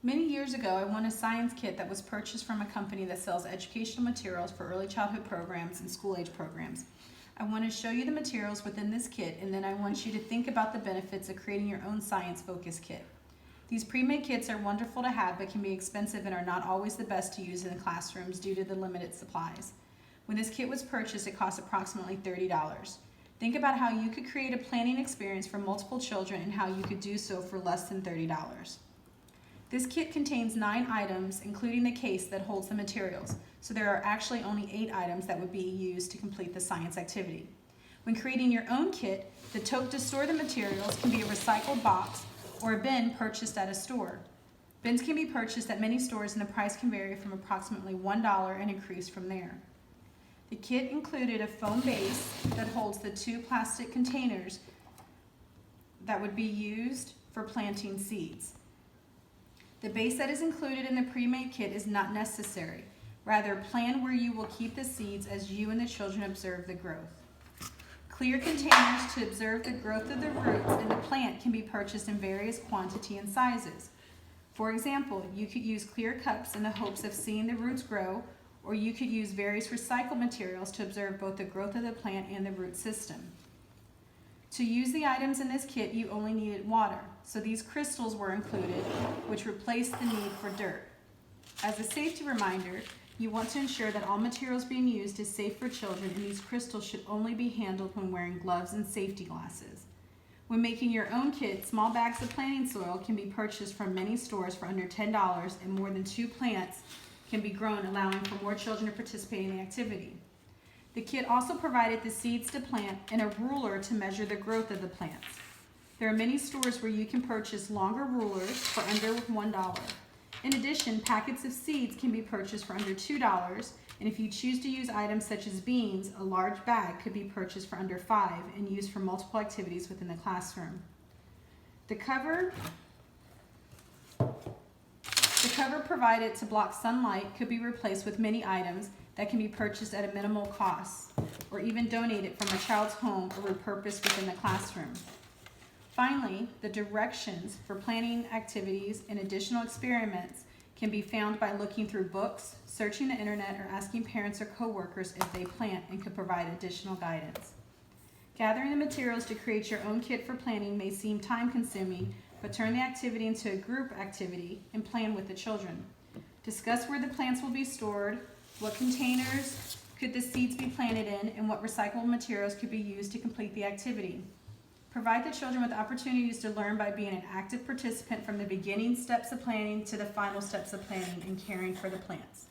Many years ago, I won a science kit that was purchased from a company that sells educational materials for early childhood programs and school-age programs. I want to show you the materials within this kit, and then I want you to think about the benefits of creating your own science-focused kit. These pre-made kits are wonderful to have, but can be expensive and are not always the best to use in the classrooms due to the limited supplies. When this kit was purchased, it cost approximately $30. Think about how you could create a planning experience for multiple children and how you could do so for less than $30. This kit contains 9 items, including the case that holds the materials, so there are actually only 8 items that would be used to complete the science activity. When creating your own kit, the tote to store the materials can be a recycled box or a bin purchased at a store. Bins can be purchased at many stores and the price can vary from approximately $1 and increase from there. The kit included a foam base that holds the 2 plastic containers that would be used for planting seeds. The base that is included in the pre-made kit is not necessary. Rather, plan where you will keep the seeds as you and the children observe the growth. Clear containers to observe the growth of the roots in the plant can be purchased in various quantity and sizes. For example, you could use clear cups in the hopes of seeing the roots grow, or you could use various recycled materials to observe both the growth of the plant and the root system. To use the items in this kit, you only needed water, so these crystals were included, which replaced the need for dirt. As a safety reminder, you want to ensure that all materials being used is safe for children, and these crystals should only be handled when wearing gloves and safety glasses. When making your own kit, small bags of planting soil can be purchased from many stores for under $10, and more than 2 plants can be grown, allowing for more children to participate in the activity. The kit also provided the seeds to plant and a ruler to measure the growth of the plants. There are many stores where you can purchase longer rulers for under $1. In addition, packets of seeds can be purchased for under $2, and if you choose to use items such as beans, a large bag could be purchased for under $5 and used for multiple activities within the classroom. The cover provided to block sunlight could be replaced with many items that can be purchased at a minimal cost, or even donated from a child's home or repurposed within the classroom. Finally, the directions for planning activities and additional experiments can be found by looking through books, searching the internet, or asking parents or coworkers if they plant and could provide additional guidance. Gathering the materials to create your own kit for planting may seem time-consuming, but turn the activity into a group activity and plan with the children. Discuss where the plants will be stored, what containers could the seeds be planted in, and what recyclable materials could be used to complete the activity. Provide the children with opportunities to learn by being an active participant from the beginning steps of planting to the final steps of planting and caring for the plants.